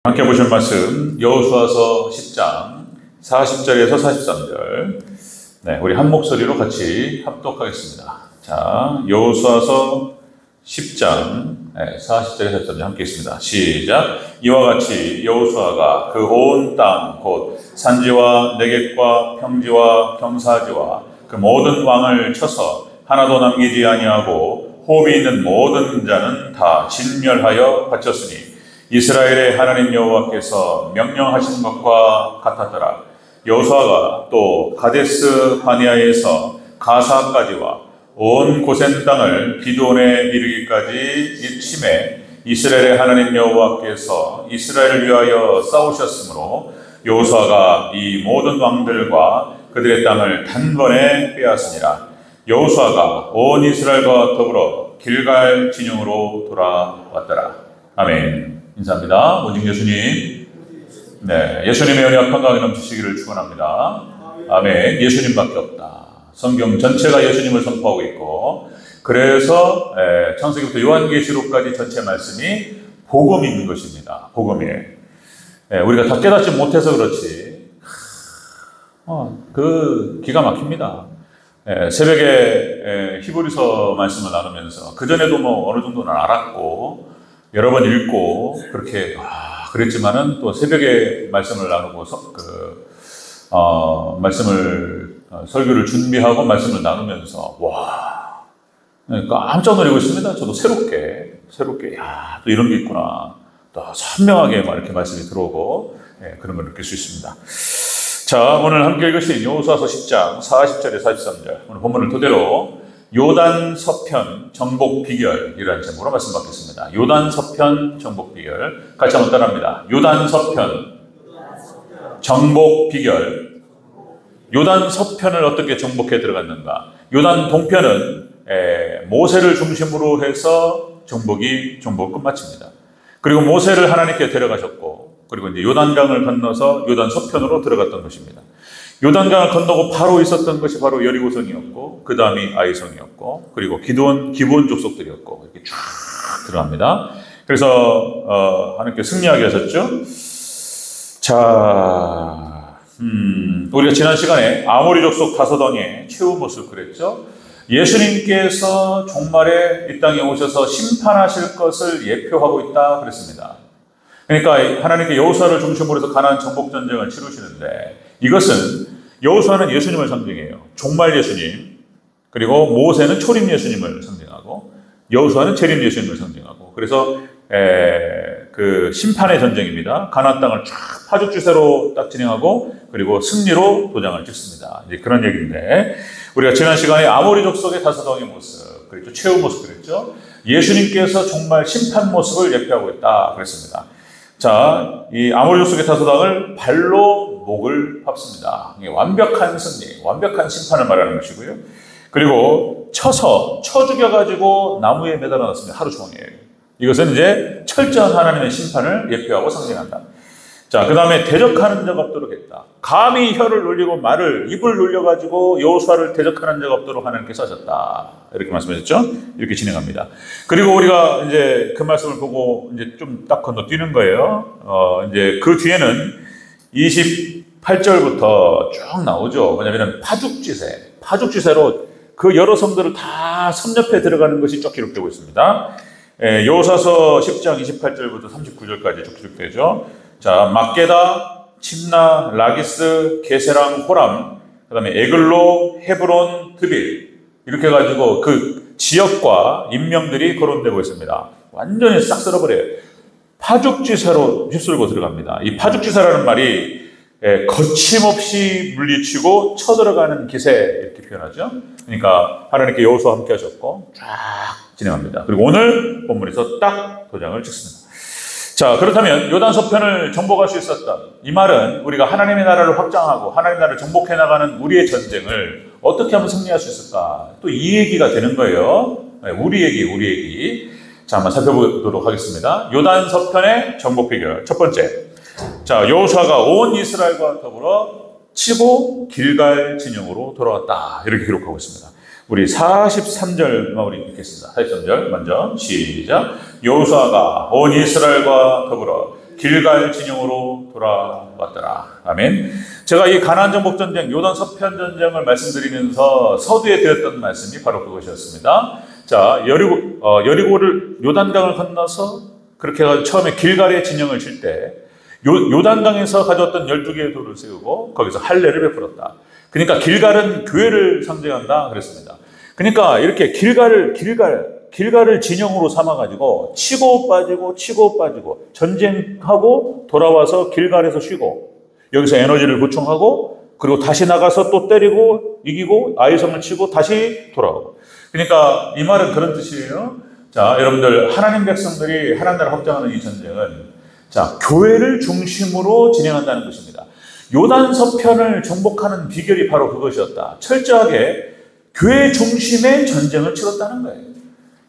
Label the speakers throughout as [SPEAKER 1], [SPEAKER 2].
[SPEAKER 1] 함께 보실 말씀 여호수아서 10장 40절에서 43절. 우리 한 목소리로 같이 합독하겠습니다. 자, 여호수아서 10장 40절에서 43절 함께 있습니다. 시작. 이와 같이 여호수아가 그 온 땅 곧 산지와 내겝과 평지와 경사지와 그 모든 왕을 쳐서 하나도 남기지 아니하고 호흡이 있는 모든 자는 다 진멸하여 바쳤으니 이스라엘의 하나님 여호와께서 명령하신 것과 같았더라. 여호수아가 또 가데스 바네아에서 가사까지와 온 고센 땅을 기드온에 이르기까지 침해 이스라엘의 하나님 여호와께서 이스라엘을 위하여 싸우셨으므로 여호수아가 이 모든 왕들과 그들의 땅을 단번에 빼앗으니라. 여호수아가 온 이스라엘과 더불어 길갈 진영으로 돌아왔더라. 아멘. 인사합니다. 모진 예수님. 예수님의 은혜와 평강이 넘치시기를 축원합니다. 아멘. 예수님밖에 없다. 성경 전체가 예수님을 선포하고 있고, 그래서 창세기부터 요한계시록까지 전체 말씀이 복음인 것입니다. 복음이에요. 우리가 다 깨닫지 못해서 그렇지, 기가 막힙니다. 새벽에 히브리서 말씀을 나누면서 그전에도 어느 정도는 알았고 여러 번 읽고 그렇게 그랬지만은 또 새벽에 말씀을 나누고 설교를 준비하고 말씀을 나누면서 깜짝 놀라고 있습니다. 저도 새롭게 또 이런 게 있구나, 또 선명하게 이렇게 말씀이 들어오고 그런 걸 느낄 수 있습니다. 자, 오늘 함께 읽으신 여호수아서 10장 40절에 43절, 오늘 본문을 토대로 요단 서편 정복 비결이라는 제목으로 말씀 받겠습니다. 요단 서편 정복 비결, 같이 한번 따라합니다. 요단 서편 정복 비결. 요단 서편을 어떻게 정복해 들어갔는가? 요단 동편은 모세를 중심으로 해서 정복을 끝마칩니다. 그리고 모세를 하나님께 데려가셨고, 그리고 이제 요단강을 건너서 요단 서편으로 들어갔던 것입니다. 요단강을 건너고 바로 있었던 것이 바로 여리고성이었고, 그 다음이 아이성이었고, 그리고 기브온 족속들이었고, 이렇게 쫙 들어갑니다. 그래서 하나님께 승리하게 하셨죠. 자, 우리가 지난 시간에 아모리 족속 다섯 왕의 최후 모습을 그랬죠. 예수님께서 종말에 이 땅에 오셔서 심판하실 것을 예표하고 있다 그랬습니다. 그러니까 하나님께 여호수아를 중심으로 해서 가나안 정복 전쟁을 치르시는데, 이것은 여호수아는 예수님을 상징해요. 종말 예수님, 그리고 모세는 초림 예수님을 상징하고, 여호수아는 재림 예수님을 상징하고, 그래서 그 심판의 전쟁입니다. 가나안 땅을 쫙 파죽지세로 딱 진행하고, 그리고 승리로 도장을 찍습니다. 이제 그런 얘기인데, 우리가 지난 시간에 아모리 족속의 다섯 왕의 모습, 그랬죠. 최후 모습 그랬죠. 예수님께서 정말 심판 모습을 예표하고 있다 그랬습니다. 자, 이 아모리 족속의 다섯 왕을 발로 목을 밟습니다. 이게 완벽한 승리, 완벽한 심판을 말하는 것이고요. 그리고 쳐 죽여가지고 나무에 매달아 놨습니다. 하루 종일. 이것은 이제 철저한 하나님의 심판을 예표하고 상징한다. 자, 그 다음에 대적하는 적 없도록 했다. 감히 혀를 놀리고 입을 놀려가지고 여호수아를 대적하는 적 없도록 하나님께서 하셨다. 이렇게 말씀하셨죠? 이렇게 진행합니다. 그리고 우리가 이제 그 말씀을 보고 이제 좀 딱 건너뛰는 거예요. 이제 그 뒤에는 28절부터 쭉 나오죠. 뭐냐면 파죽지세로 그 여러 성들을 다 섭렵해 들어가는 것이 쭉 기록되고 있습니다. 여호수아서 10장 28절부터 39절까지 쭉 기록되죠. 자, 막게다, 침나, 라기스, 게세랑, 호람, 그 다음에 에글로, 헤브론, 드빌, 이렇게 해가지고 그 지역과 인명들이 거론되고 있습니다. 완전히 싹 쓸어버려요. 파죽지세로 휩쓸고 들어갑니다. 이 파죽지세라는 말이 거침없이 물리치고 쳐들어가는 기세, 이렇게 표현하죠. 그러니까 하나님께 여호수아와 함께 하셨고 쫙 진행합니다. 그리고 오늘 본문에서 딱 도장을 찍습니다. 자, 그렇다면 요단 서편을 정복할 수 있었던 이 말은, 우리가 하나님의 나라를 확장하고 하나님의 나라를 정복해 나가는 우리의 전쟁을 어떻게 하면 승리할 수 있을까? 또 이 얘기가 되는 거예요. 우리 얘기. 자, 한번 살펴보도록 하겠습니다. 요단 서편의 정복 비결. 첫 번째. 자, 여호수아가 온 이스라엘과 더불어 치고 길갈 진영으로 돌아왔다. 이렇게 기록하고 있습니다. 우리 43절 마무리 읽겠습니다. 43절 먼저 시작. 여호수아가 온 이스라엘과 더불어 길갈 진영으로 돌아왔더라. 아멘. 제가 이 가나안 정복 전쟁, 요단 서편 전쟁을 말씀드리면서 서두에 드렸던 말씀이 바로 그것이었습니다. 자, 여리고를 요단강을 건너서 그렇게 해가지고 처음에 길갈의 진영을 칠 때 요단강에서 가져왔던 12개의 돌을 세우고 거기서 할례를 베풀었다. 그러니까 길갈은 교회를 상징한다 그랬습니다. 그러니까 이렇게 길갈을 진영으로 삼아가지고 치고 빠지고 전쟁하고 돌아와서 길갈에서 쉬고 여기서 에너지를 보충하고 그리고 다시 나가서 또 때리고 이기고 아이성을 치고 다시 돌아오고. 그러니까 이 말은 그런 뜻이에요. 자, 여러분들 하나님 백성들이 하나님 나라를 확장하는 이 전쟁은 자, 교회를 중심으로 진행한다는 것입니다. 요단 서편을 정복하는 비결이 바로 그것이었다. 철저하게 교회 중심의 전쟁을 치렀다는 거예요.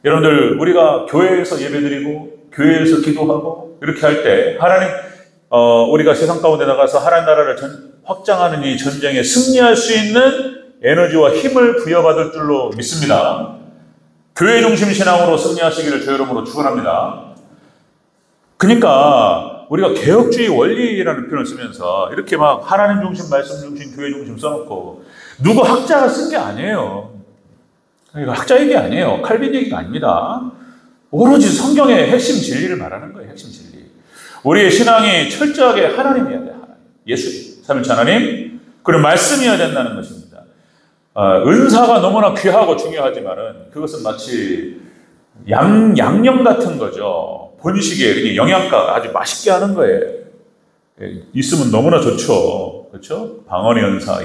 [SPEAKER 1] 여러분들 우리가 교회에서 예배드리고 교회에서 기도하고 이렇게 할 때 하나님 우리가 세상 가운데 나가서 하나님 나라를 확장하는 이 전쟁에 승리할 수 있는 에너지와 힘을 부여받을 줄로 믿습니다. 교회 중심 신앙으로 승리하시기를 주의 이름으로 축원합니다. 그러니까 우리가 개혁주의 원리라는 표현을 쓰면서 이렇게 막 하나님 중심, 말씀 중심, 교회 중심 써놓고 누구 학자가 쓴 게 아니에요. 이거 학자 얘기 아니에요. 칼빈 얘기가 아닙니다. 오로지 성경의 핵심 진리를 말하는 거예요. 핵심 진리. 우리의 신앙이 철저하게 하나님이어야 돼요. 하나님. 예수, 삼위일체 하나님, 그리고 말씀이어야 된다는 것입니다. 은사가 너무나 귀하고 중요하지만은 그것은 마치 양념 같은 거죠. 본식에 영양가 아주 맛있게 하는 거예요. 있으면 너무나 좋죠. 그렇죠? 방언의 연사,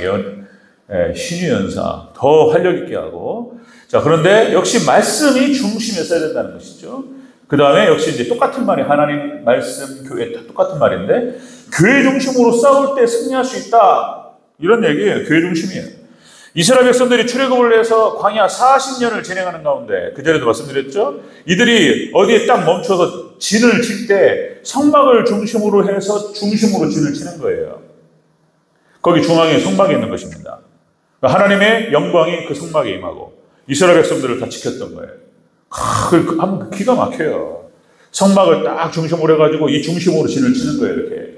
[SPEAKER 1] 신의 연사 더 활력 있게 하고. 자, 그런데 역시 말씀이 중심에 써야 된다는 것이죠. 그 다음에 역시 이제 똑같은 말이 하나님, 말씀, 교회 다 똑같은 말인데 교회 중심으로 싸울 때 승리할 수 있다. 이런 얘기예요. 교회 중심이에요. 이스라엘 백성들이 출애굽을 해서 광야 40년을 진행하는 가운데 그전에도 말씀드렸죠. 이들이 어디에 딱 멈춰서 진을 칠 때 성막을 중심으로 해서 중심으로 진을 치는 거예요. 거기 중앙에 성막이 있는 것입니다. 하나님의 영광이 그 성막에 임하고 이스라엘 백성들을 다 지켰던 거예요. 한번 기가 막혀요. 성막을 딱 중심으로 해가지고 이 중심으로 진을 치는 거예요. 이렇게.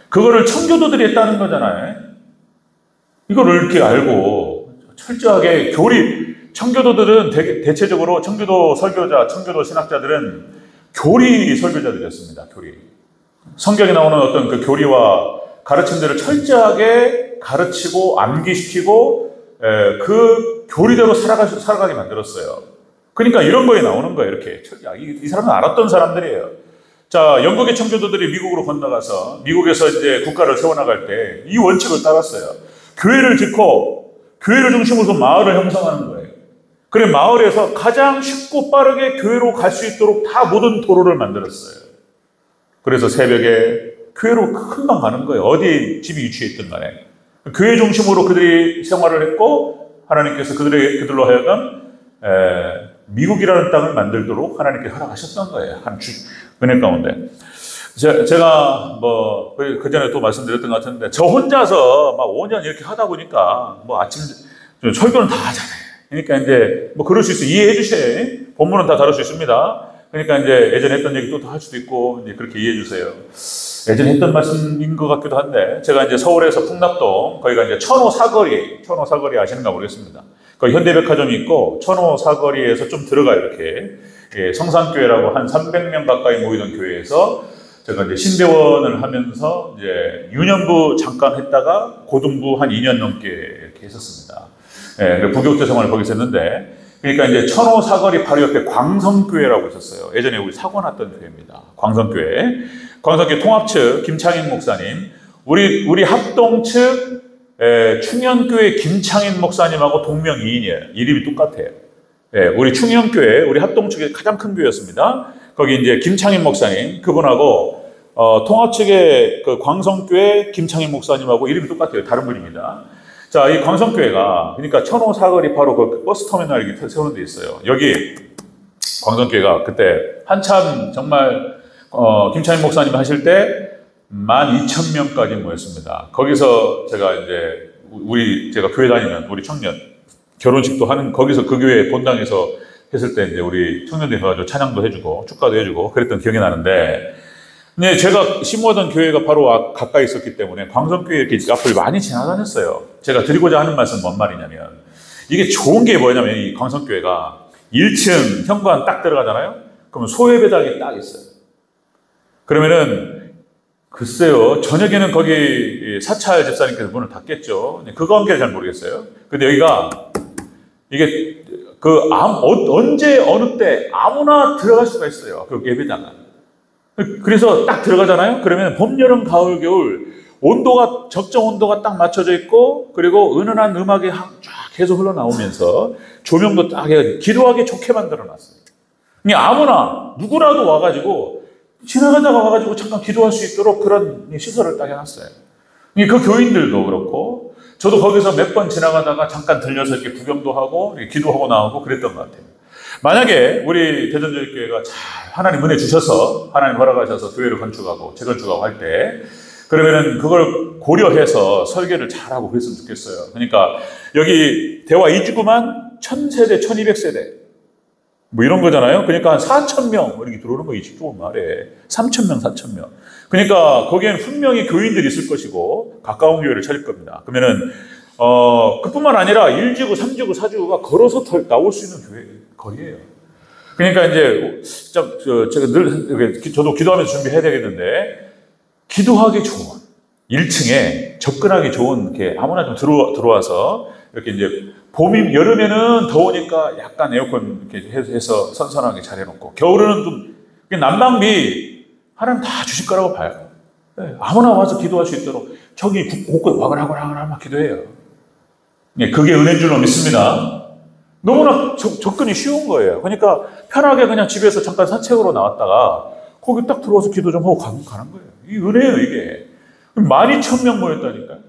[SPEAKER 1] 그거를 청교도들이 했다는 거잖아요. 이거를 이렇게 알고 철저하게 청교도들은 대체적으로 청교도 설교자, 청교도 신학자들은 교리 설교자들이었습니다. 교리. 성경에 나오는 어떤 그 교리와 가르침들을 철저하게 가르치고 암기시키고 그 교리대로 살아가게 만들었어요. 그러니까 이런 거에 나오는 거예요. 이렇게. 이 사람은 알았던 사람들이에요. 자, 영국의 청교도들이 미국으로 건너가서 미국에서 이제 국가를 세워나갈 때 이 원칙을 따랐어요. 교회를 짓고 교회를 중심으로 마을을 형성하는 거예요. 그래 마을에서 가장 쉽고 빠르게 교회로 갈 수 있도록 다 모든 도로를 만들었어요. 그래서 새벽에 교회로 금방 가는 거예요. 어디에 집이 위치해 있든 간에. 교회 중심으로 그들이 생활을 했고 하나님께서 그들로 하여금 미국이라는 땅을 만들도록 하나님께서 허락하셨던 거예요. 한 은혜 가운데. 제가 그 전에 또 말씀드렸던 것 같은데 저 혼자서 막 5년 이렇게 하다 보니까 아침 설교는 다 하잖아요. 그러니까 이제 그럴 수 있어요. 이해해 주셔야 본문은 다 다룰 수 있습니다. 그러니까 이제 예전에 했던 얘기 또 할 수도 있고 이제 그렇게 이해해 주세요. 예전에 했던 말씀인 것 같기도 한데 제가 이제 서울에서 풍납동 거기가 이제 천호 사거리 아시는가 모르겠습니다. 거기 현대백화점이 있고 천호 사거리에서 좀 들어가요. 이렇게 성산교회라고 한 300명 가까이 모이던 교회에서 제가 이제 신대원을 하면서 이제 유년부 잠깐 했다가 고등부 한 2년 넘게 이렇게 했었습니다. 부교육자 생활을 거기서 했는데, 그러니까 이제 천호 사거리 바로 옆에 광성교회라고 있었어요. 예전에 우리 사고 났던 교회입니다. 광성교회 통합 측 김창인 목사님, 우리 합동 측 충현교회 김창인 목사님하고 동명이인이에요. 이름이 똑같아요. 우리 충현교회, 우리 합동 측의 가장 큰 교회였습니다. 거기 이제 김창인 목사님, 그분하고 통합 측의 그 광성교회 김창인 목사님하고 이름이 똑같아요. 다른 분입니다. 자, 이 광성교회가 그러니까 천호 사거리 바로 그 버스터미널이 세우는 데 있어요. 여기 광성교회가 그때 한참 정말 김창인 목사님 하실 때 12,000명까지 모였습니다. 거기서 제가 이제 제가 교회 다니면 우리 청년 결혼식도 하는 거기서 그 교회 본당에서 했을 때 이제 우리 청년들이 가서 찬양도 해주고 축가도 해주고 그랬던 기억이 나는데 네, 제가 심모하던 교회가 바로 가까이 있었기 때문에 광성교회 이렇게 앞을 많이 지나다녔어요. 제가 드리고자 하는 말씀은 뭔 말이냐면, 이게 좋은 게 뭐냐면, 이 광성교회가 1층 현관 딱 들어가잖아요? 그러면 소예배당이 딱 있어요. 그러면은, 글쎄요, 저녁에는 거기 사찰 집사님께서 문을 닫겠죠. 그거 관계를 잘 모르겠어요. 근데 여기가, 이게, 언제, 어느 때 아무나 들어갈 수가 있어요. 그 예배당은. 그래서 딱 들어가잖아요. 그러면 봄, 여름, 가을, 겨울 적정 온도가 딱 맞춰져 있고, 그리고 은은한 음악이 쫙 계속 흘러나오면서 조명도 딱 해가지고 기도하기 좋게 만들어 놨어요. 그냥 아무나 누구라도 와가지고 지나가다가 와가지고 잠깐 기도할 수 있도록 그런 시설을 딱 해놨어요. 그 교인들도 그렇고, 저도 거기서 몇 번 지나가다가 잠깐 들려서 이렇게 구경도 하고 기도하고 나오고 그랬던 것 같아요. 만약에 우리 대전저희교회가 잘 하나님 은혜 주셔서 하나님 허락하셔서 교회를 건축하고 재건축하고 할 때, 그러면은 그걸 고려해서 설계를 잘하고 그랬으면 좋겠어요. 그러니까 여기 대화 2주구만 1000세대 1200세대 뭐 이런 거잖아요. 그러니까 한 4000명 이렇게 들어오는 거 20조 말에 3000명 4000명. 그러니까 거기에는 분명히 교인들이 있을 것이고 가까운 교회를 차릴 겁니다. 그러면은 그뿐만 아니라 1지구, 3지구, 4지구가 걸어서 나올 수 있는 거리예요. 그러니까 이제 제가 늘 저도 기도하면서 준비해야 되겠는데, 기도하기 좋은 1층에 접근하기 좋은 이렇게 아무나 좀 들어와서 이렇게 이제 여름에는 더우니까 약간 에어컨 이렇게 해서 선선하게 잘 해놓고, 겨울에는 좀 난방비 하나님 다 주실 거라고 봐요. 네, 아무나 와서 기도할 수 있도록 저기 곳곳 와글와글 기도해요. 네, 그게 은혜인 줄로 믿습니다. 너무나 접근이 쉬운 거예요. 그러니까 편하게 그냥 집에서 잠깐 산책으로 나왔다가 거기 딱 들어와서 기도 좀 하고 가는 거예요. 이 은혜예요, 이게. 12,000명 모였다니까요.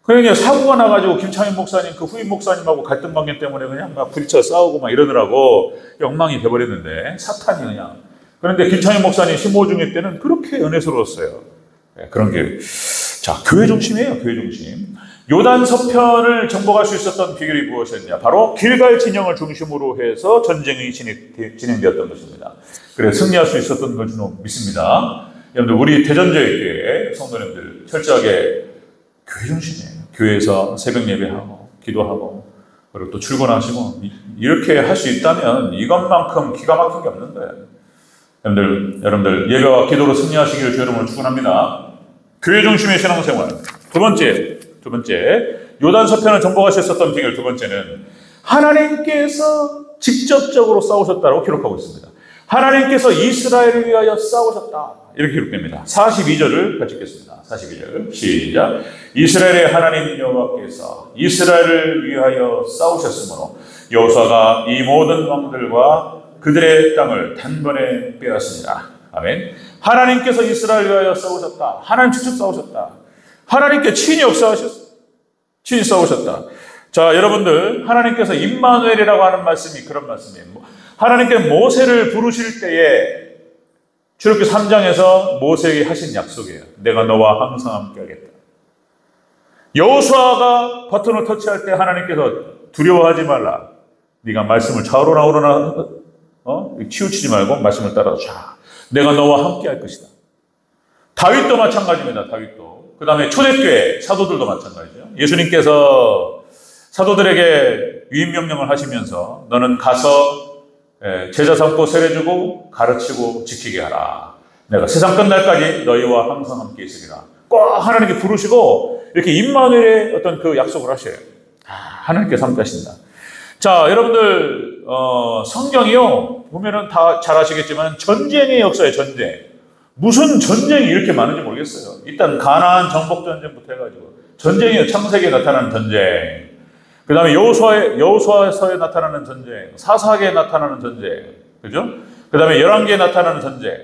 [SPEAKER 1] 그러니까 사고가 나가지고 김창인 목사님, 그 후임 목사님하고 갈등 관계 때문에 그냥 막 부딪혀 싸우고 막 이러느라고 엉망이 돼버렸는데, 사탄이 그냥. 그런데 김창인 목사님 심호중회 때는 그렇게 은혜스러웠어요. 네, 그런 게. 자, 교회 중심이에요, 교회 중심. 요단 서편을 정복할 수 있었던 비결이 무엇이었냐? 바로 길갈 진영을 중심으로 해서 전쟁이 진행되었던 것입니다. 그래서 승리할 수 있었던 걸 저는 믿습니다. 여러분들, 우리 대전저희교회 성도님들 철저하게 교회 중심이에요. 교회에서 새벽 예배하고 기도하고 그리고 또 출근하시고 이렇게 할 수 있다면 이것만큼 기가 막힌 게 없는 거예요. 여러분들 예배와 기도로 승리하시기를 주의 이름으로 축원합니다. 교회 중심의 신앙생활. 두 번째, 요단 서편을 정복하셨었던 비결 두 번째는 하나님께서 직접적으로 싸우셨다고 기록하고 있습니다. 하나님께서 이스라엘을 위하여 싸우셨다. 이렇게 기록됩니다. 42절을 같이 읽겠습니다. 42절 시작. 이스라엘의 하나님 여호와께서 이스라엘을 위하여 싸우셨으므로 여호수아가 이 모든 왕들과 그들의 땅을 단번에 빼앗습니다. 아멘. 하나님께서 이스라엘을 위하여 싸우셨다. 하나님 직접 싸우셨다. 하나님께 친히 역사하셨다. 친히 싸우셨다. 자, 여러분들, 하나님께서 임마누엘이라고 하는 말씀이 그런 말씀이에요. 하나님께 모세를 부르실 때에 출애굽기 3장에서 모세에게 하신 약속이에요. 내가 너와 항상 함께 하겠다. 여호수아가 버튼을 터치할 때 하나님께서 두려워하지 말라. 네가 말씀을 좌우로나 우로나 치우치지 말고 말씀을 따라서 내가 너와 함께 할 것이다. 다윗도 마찬가지입니다. 다윗도. 그 다음에 초대교회 사도들도 마찬가지죠. 예수님께서 사도들에게 위임명령을 하시면서 너는 가서 제자 삼고 세례주고 가르치고 지키게 하라. 내가 세상 끝날까지 너희와 항상 함께 있으리라. 꼭 하나님께 부르시고 이렇게 임마누엘의 어떤 그 약속을 하셔요. 하나님께서 함께 하신다. 자, 여러분들 성경이요 보면은 다 잘 아시겠지만 전쟁의 역사예요. 전쟁. 무슨 전쟁이 이렇게 많은지 모르겠어요. 일단 가나안 정복 전쟁부터 해가지고 전쟁이에요. 창세기에 나타나는 전쟁. 그 다음에 여호수아서에 나타나는 전쟁, 사사기에 나타나는 전쟁, 그죠? 그 다음에 열왕기에 나타나는 전쟁.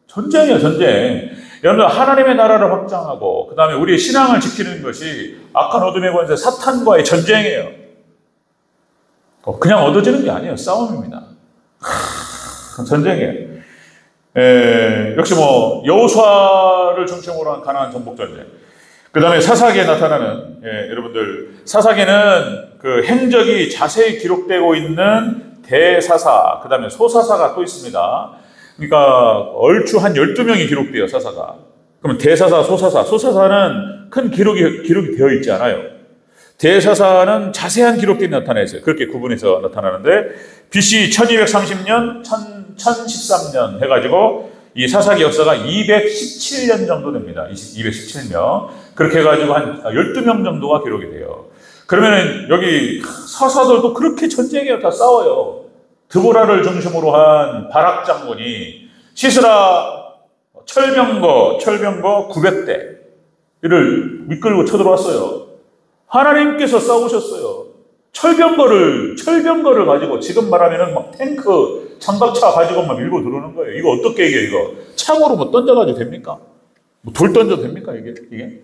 [SPEAKER 1] 전쟁이에요, 전쟁. 여러분들, 하나님의 나라를 확장하고, 그 다음에 우리의 신앙을 지키는 것이 악한 어둠의 권세 사탄과의 전쟁이에요. 그냥 얻어지는 게 아니에요. 싸움입니다. 전쟁이에요. 역시 여호수아를 중심으로 한 가나안 정복 전쟁. 그 다음에 사사기에 나타나는, 여러분들, 사사기는 그 행적이 자세히 기록되고 있는 대사사, 그 다음에 소사사가 또 있습니다. 그러니까 얼추 한 12명이 기록돼요, 사사가. 그러면 대사사, 소사사. 소사사는 큰 기록이 되어 있지 않아요. 대사사는 자세한 기록들이 나타나 있어요. 그렇게 구분해서 나타나는데 BC 1230년, 1013년 해가지고 이 사사기 역사가 217년 정도 됩니다. 217명. 그렇게 해가지고 한 12명 정도가 기록이 돼요. 그러면은 여기 사사들도 그렇게 전쟁에 다 싸워요. 드보라를 중심으로 한 바락 장군이 시스라 철병거 900대를 이끌고 쳐들어왔어요. 하나님께서 싸우셨어요. 철병거를 가지고 지금 말하면은 막 탱크, 장갑차 가지고 막 밀고 들어오는 거예요. 이거 어떻게 이게 이거 창으로 뭐 던져가지고 됩니까? 뭐 돌 던져도 됩니까 이게?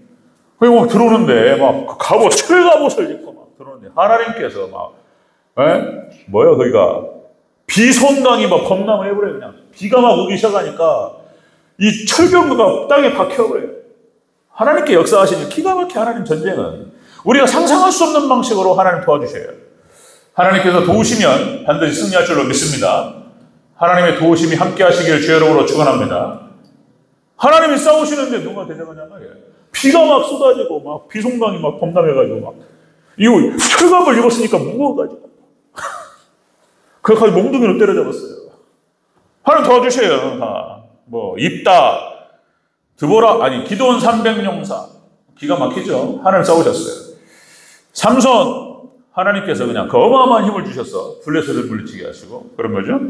[SPEAKER 1] 그리고 막 들어오는데 막 철갑옷을 입고 막 들어오는데 하나님께서 막 뭐야 거기가 비손강이 막 범람을 해버려요. 그냥 비가 막 오기 시작하니까 이 철병거가 땅에 박혀버려요. 하나님께 역사하시는 기가 막힌 하나님 전쟁은 우리가 상상할 수 없는 방식으로 하나님 도와주셔요. 하나님께서 도우시면 반드시 승리할 줄로 믿습니다. 하나님의 도우심이 함께 하시길 주의 이름으로 축원합니다. 하나님이 싸우시는데 누가 대적하냐 말이에요. 비가 막 쏟아지고 막 비송강이 막 범람해가지고 막 이거 철갑을 입었으니까 무거워가지고 그래서 몽둥이로 때려잡았어요. 하나님 도와주셔요. 다. 뭐 입다 기드온 300용사 기가 막히죠. 하나님 싸우셨어요. 삼손 하나님께서 그냥 그 어마어마한 힘을 주셔서 블레셋을 물리치게 하시고 그런 거죠.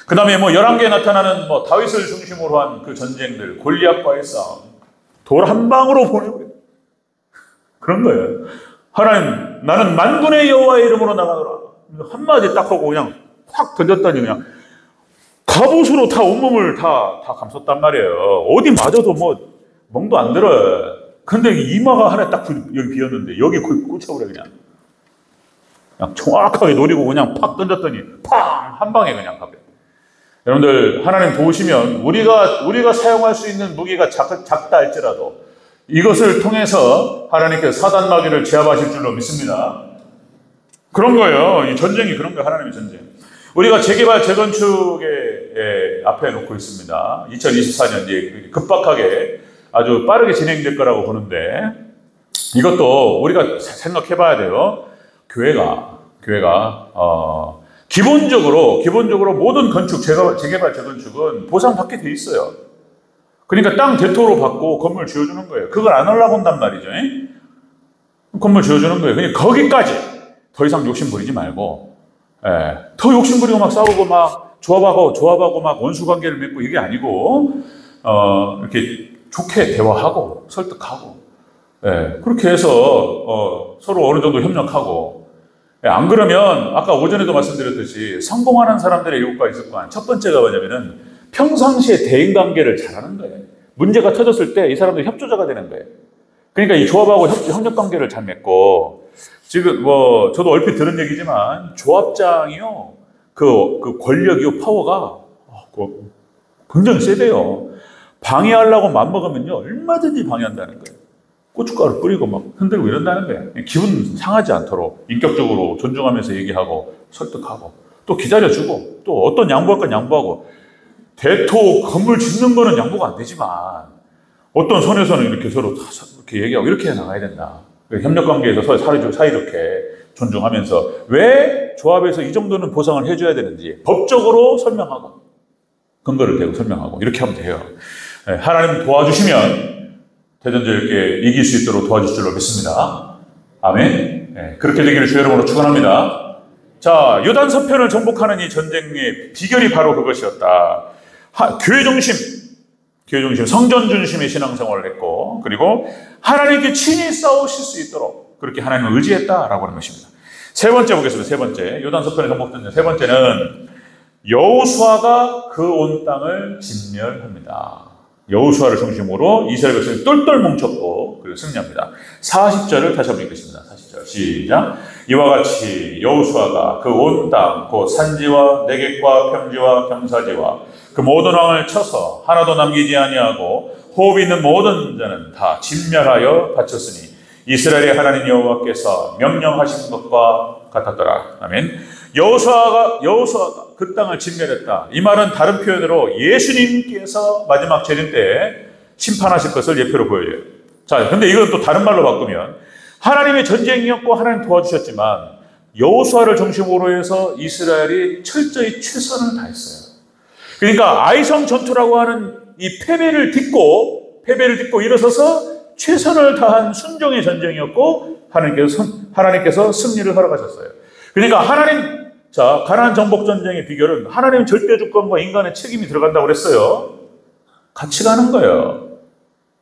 [SPEAKER 1] 그 다음에 뭐 11개에 나타나는 뭐 다윗을 중심으로 한 그 전쟁들 골리앗과의 싸움 돌 한 방으로 보내버려요. 그런 거예요. 하나님 나는 만군의 여호와의 이름으로 나가노라 한마디 딱 하고 그냥 확 던졌더니 그냥 갑옷으로 다 온몸을 다 감쌌단 말이에요. 어디 맞아도 뭐 멍도 안 들어요. 근데 이마가 하나 딱 여기 비었는데 여기 꽂혀버려 그냥 정확하게 노리고 그냥 팍 던졌더니 팡 한 방에 그냥 가버려. 여러분들 하나님 도우시면 우리가 사용할 수 있는 무기가 작다 할지라도 이것을 통해서 하나님께서 사단 마귀를 제압하실 줄로 믿습니다. 그런 거예요. 이 전쟁이 그런 거예요. 하나님의 전쟁. 우리가 재개발 재건축에 앞에 놓고 있습니다. 2024년 급박하게 아주 빠르게 진행될 거라고 보는데 이것도 우리가 생각해 봐야 돼요. 교회가 기본적으로 모든 건축, 재개발 재건축은 보상받게 돼 있어요. 그러니까 땅 대토로 받고 건물 지어주는 거예요. 그걸 안 하려고 한단 말이죠. 건물 지어주는 거예요. 그러니까 거기까지 더 이상 욕심 부리지 말고 더 욕심 부리고 막 싸우고 막 조합하고 막 원수 관계를 맺고 이게 아니고 이렇게 좋게 대화하고 설득하고 그렇게 해서 서로 어느 정도 협력하고 안 그러면 아까 오전에도 말씀드렸듯이 성공하는 사람들의 7가지 습관 첫 번째가 뭐냐면은 평상시에 대인관계를 잘하는 거예요. 문제가 터졌을 때 이 사람들이 협조자가 되는 거예요. 그러니까 이 조합하고 협력관계를 잘 맺고 지금 뭐 저도 얼핏 들은 얘기지만 조합장이요 그 권력이요 파워가 굉장히 세대요. 방해하려고 맘먹으면요 얼마든지 방해한다는 거예요. 고춧가루 뿌리고 막 흔들고 이런다는 거예요. 기분 상하지 않도록 인격적으로 존중하면서 얘기하고 설득하고 또 기다려주고 또 어떤 양보할 건 양보하고 대토 건물 짓는 거는 양보가 안 되지만 어떤 선에서는 이렇게 서로 이렇게 얘기하고 이렇게 나가야 된다. 협력관계에서 서로 사이좋게 존중하면서 왜 조합에서 이 정도는 보상을 해줘야 되는지 법적으로 설명하고 근거를 대고 설명하고 이렇게 하면 돼요. 하나님 도와주시면 대전제일교회 이길 수 있도록 도와주실 줄로 믿습니다. 아멘. 그렇게 되기를 주의 이름으로 축원합니다. 자, 요단 서편을 정복하는 이 전쟁의 비결이 바로 그것이었다. 교회 중심, 성전 중심의 신앙생활을 했고, 그리고 하나님께 친히 싸우실 수 있도록 그렇게 하나님을 의지했다라고 하는 것입니다. 세 번째 보겠습니다. 세 번째, 요단 서편의 정복된 세 번째는 여호수아가 그 온 땅을 진멸합니다. 여호수아를 중심으로 이스라엘 백성이 똘똘 뭉쳤고 그리고 승리합니다. 40절을 다시 한번 읽겠습니다. 40절 시작. 이와 같이 여호수아가 그 온 땅 곧 산지와 내겝과 평지와 경사지와 그 모든 왕을 쳐서 하나도 남기지 아니하고 호흡이 있는 모든 자는 다 진멸하여 바쳤으니 이스라엘의 하나님 여호와께서 명령하신 것과 같았더라. 아멘. 여호수아가 그 땅을 진멸했다. 이 말은 다른 표현으로 예수님께서 마지막 재림 때 심판하실 것을 예표로 보여요. 자, 근데 이건 또 다른 말로 바꾸면 하나님의 전쟁이었고 하나님 도와주셨지만 여호수아를 중심으로 해서 이스라엘이 철저히 최선을 다했어요. 그러니까 아이성 전투라고 하는 이 패배를 딛고 일어서서 최선을 다한 순종의 전쟁이었고 하나님께서 승리를 허락하셨어요. 그러니까 가나안 정복 전쟁의 비결은 하나님의 절대 주권과 인간의 책임이 들어간다고 그랬어요. 같이 가는 거예요.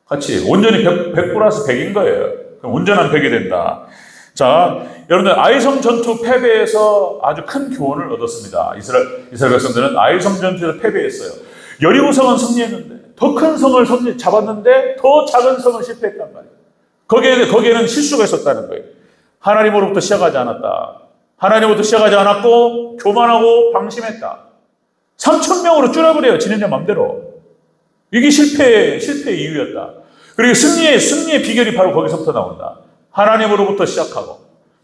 [SPEAKER 1] 같이. 온전히 100 플러스 100인 거예요. 그럼 온전한 100이 된다. 자, 여러분들 아이성 전투 패배에서 아주 큰 교훈을 얻었습니다. 이스라엘 백성들은 아이성 전투에서 패배했어요. 여리고성은 승리했는데 더 큰 성을 잡았는데 더 작은 성을 실패했단 말이에요. 거기에는 실수가 있었다는 거예요. 하나님으로부터 시작하지 않았다. 하나님으로부터 시작하지 않았고 교만하고 방심했다. 3,000명으로 줄여버려요. 지네들 맘대로. 이게 실패의 이유였다. 그리고 승리의 비결이 바로 거기서부터 나온다. 하나님으로부터 시작하고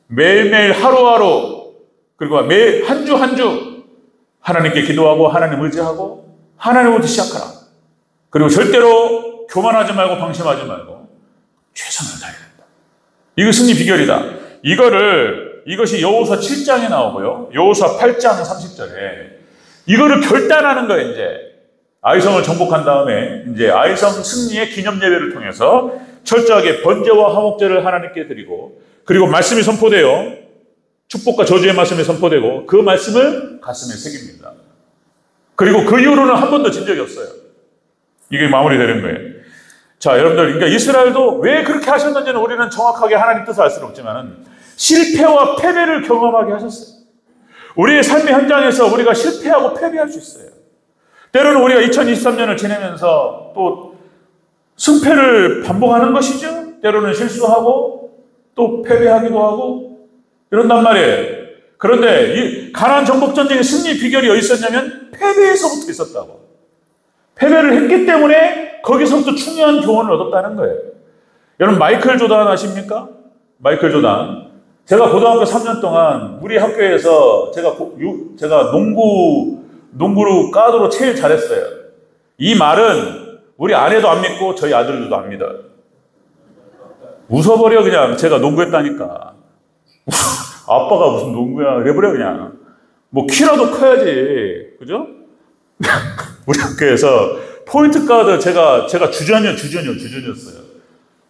[SPEAKER 1] 매일매일 하루하루 그리고 매일 한 주 한 주 하나님께 기도하고 하나님 의지하고 하나님으로부터 시작하라. 그리고 절대로 교만하지 말고 방심하지 말고 최선을 다해야 된다. 이거 승리 비결이다. 이것이 여호수아 7장에 나오고요. 여호수아 8장 30절에 이거를 결단하는 거예요. 이제 아이성을 정복한 다음에 이제 아이성 승리의 기념 예배를 통해서 철저하게 번제와 화목제를 하나님께 드리고 그리고 말씀이 선포되어 축복과 저주의 말씀이 선포되고 그 말씀을 가슴에 새깁니다. 그리고 그 이후로는 한 번도 진 적이 없어요. 이게 마무리되는 거예요. 자, 여러분들, 그러니까 이스라엘도 왜 그렇게 하셨는지는 우리는 정확하게 하나님 뜻을 알 수는 없지만은 실패와 패배를 경험하게 하셨어요. 우리의 삶의 현장에서 우리가 실패하고 패배할 수 있어요. 때로는 우리가 2023년을 지내면서 또 승패를 반복하는 것이죠. 때로는 실수하고 또 패배하기도 하고 이런단 말이에요. 그런데 이 가나안 정복 전쟁의 승리 비결이 어디 있었냐면 패배에서부터 있었다고. 패배를 했기 때문에 거기서부터 중요한 교훈을 얻었다는 거예요. 여러분 마이클 조단 아십니까? 마이클 조단. 제가 고등학교 3년 동안 우리 학교에서 제가 농구로 까드로 제일 잘했어요. 이 말은 우리 아내도 안 믿고 저희 아들들도 안 믿어요. 웃어버려 그냥. 제가 농구했다니까. 아빠가 무슨 농구야 그래버려 그냥. 뭐 키라도 커야지. 그죠? 우리 학교에서 포인트 가드 제가 주전이었어요.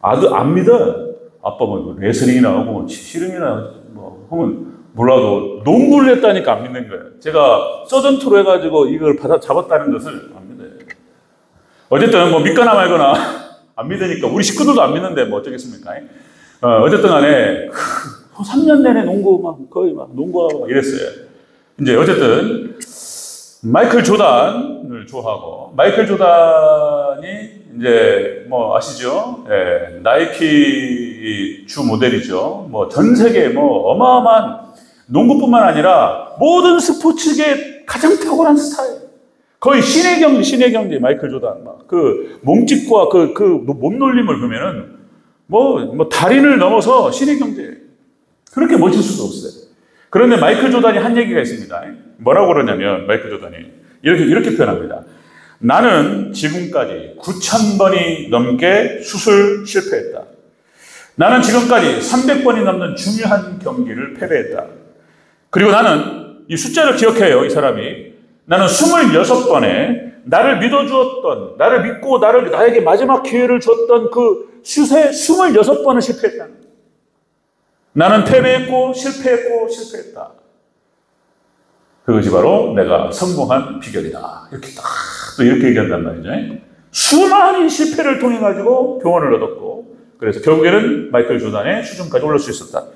[SPEAKER 1] 아들 안 믿어요. 아빠 뭐 레슬링이나 뭐 씨름이나 뭐 하면 몰라도 농구를 했다니까 안 믿는 거예요. 제가 서전투로 해가지고 이걸 잡았다는 것을 안 믿어요. 어쨌든 뭐 믿거나 말거나 안 믿으니까 우리 식구들도 안 믿는데 뭐 어쩌겠습니까? 어쨌든 간에 3년 내내 거의 농구하고 이랬어요. 이제 어쨌든 마이클 조단을 좋아하고 마이클 조단이 이제 뭐 아시죠? 예, 나이키 주 모델이죠. 뭐 전 세계 뭐 어마어마한 농구뿐만 아니라 모든 스포츠계의 가장 탁월한 스타일. 거의 신의 경지 마이클 조단. 그 몸짓과 그 몸놀림을 보면은 뭐 달인을 넘어서 신의 경제. 그렇게 멋질 수도 없어요. 그런데 마이클 조단이 한 얘기가 있습니다. 뭐라고 그러냐면 마이클 조단이 이렇게 표현합니다. 나는 지금까지 9,000번이 넘게 수술 실패했다. 나는 지금까지 300번이 넘는 중요한 경기를 패배했다. 그리고 나는 이 숫자를 기억해요. 이 사람이. 나는 26번에 나를 믿어주었던, 나를 믿고 나에게 마지막 기회를 줬던 그 슛에 26번을 실패했다. 나는 패배했고 실패했다. 그것이 바로 내가 성공한 비결이다. 이렇게 얘기한단 말이죠. 수많은 실패를 통해 가지고 교훈을 얻었고, 그래서 결국에는 마이클 조단의 수준까지 올릴 수 있었다.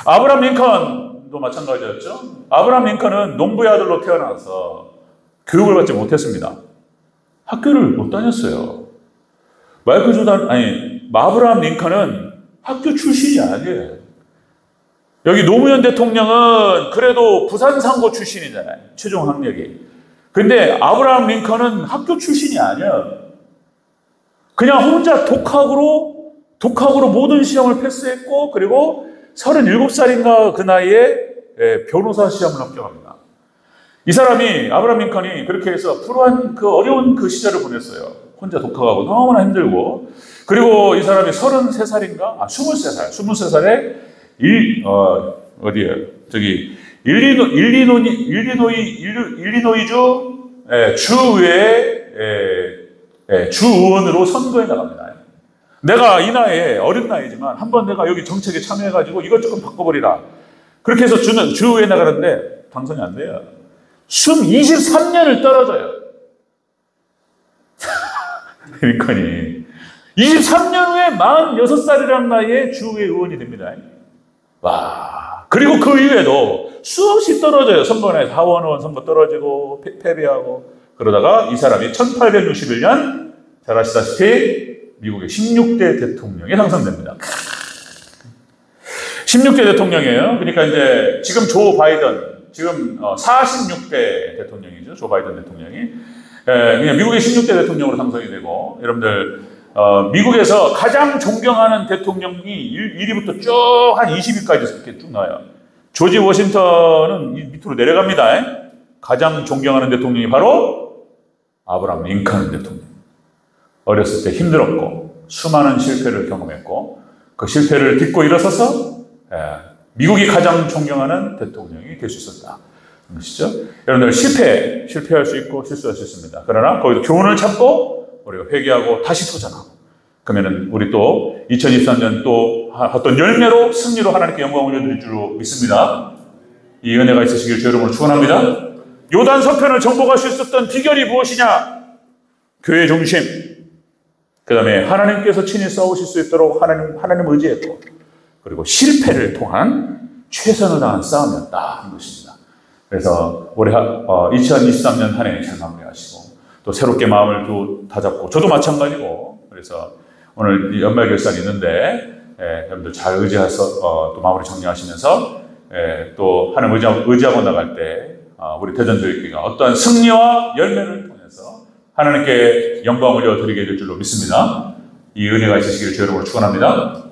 [SPEAKER 1] 아브라함 링컨도 마찬가지였죠. 아브라함 링컨은 농부의 아들로 태어나서 교육을 받지 못했습니다. 학교를 못 다녔어요. 아브라함 링컨은 학교 출신이 아니에요. 여기 노무현 대통령은 그래도 부산상고 출신이잖아요. 최종 학력이. 근데 아브라함 링컨은 학교 출신이 아니야. 그냥 혼자 독학으로 모든 시험을 패스했고, 그리고 37살인가 그 나이에 변호사 시험을 합격합니다. 이 사람이 아브라함 링컨이 그렇게 해서 불우한 그 어려운 그 시절을 보냈어요. 혼자 독학하고 너무나 힘들고. 그리고 이 사람이 33살인가? 23살. 23살에 어디에요? 저기 일리노이주 주의회 주의원으로 선거에 나갑니다. 내가 이 나이에 어린 나이지만 한번 내가 여기 정책에 참여해가지고 이것 조금 바꿔버리라. 그렇게 해서 주의회에 나가는데 당선이 안 돼요. 23년을 떨어져요. 링컨이 23년 후에 46살이라는 나이에 주의회 의원이 됩니다. 와. 그리고 그 이후에도 수없이 떨어져요. 선거에서 하원의원 선거 떨어지고 패배하고. 그러다가 이 사람이 1861년 잘 아시다시피 미국의 16대 대통령에 당선됩니다. 16대 대통령이에요. 그러니까 이제 지금 조 바이든, 지금 46대 대통령이죠. 조 바이든 대통령이. 그냥 미국의 16대 대통령으로 당선이 되고, 여러분들, 미국에서 가장 존경하는 대통령이 1위부터 쭉 한 20위까지 이렇게 쭉 나와요. 조지 워싱턴은 밑으로 내려갑니다. 가장 존경하는 대통령이 바로 아브라함 링컨 대통령. 어렸을 때 힘들었고 수많은 실패를 경험했고 그 실패를 딛고 일어서서 미국이 가장 존경하는 대통령이 될 수 있었다. 그러시죠? 여러분들 실패할 수 있고 실수할 수 있습니다. 그러나 거기서 교훈을 찾고 우리가 회개하고 다시 도전하고 그러면은 우리 또 2023년 또 어떤 열매로 승리로 하나님께 영광 올려드릴 줄로 믿습니다. 이 은혜가 있으시길 주 여러분을 축원합니다. 요단 서편을 정복할 수 있었던 비결이 무엇이냐? 교회 중심. 그 다음에 하나님께서 친히 싸우실 수 있도록 하나님 의지했고, 그리고 실패를 통한 최선을 다한 싸움이었다 하는 것입니다. 그래서 올해 2023년 한 해 잘 마무리하시고 또 새롭게 마음을 또 다잡고 저도 마찬가지고 그래서 오늘 연말 결산이 있는데 여러분들 잘 의지해서 또 마무리 정리하시면서 또 하나님 의지하고 나갈 때 우리 대전교회가 어떠한 승리와 열매를 통해서 하나님께 영광을 올려드리게 될 줄로 믿습니다. 이 은혜가 있으시기를 주 여러분을 축원합니다.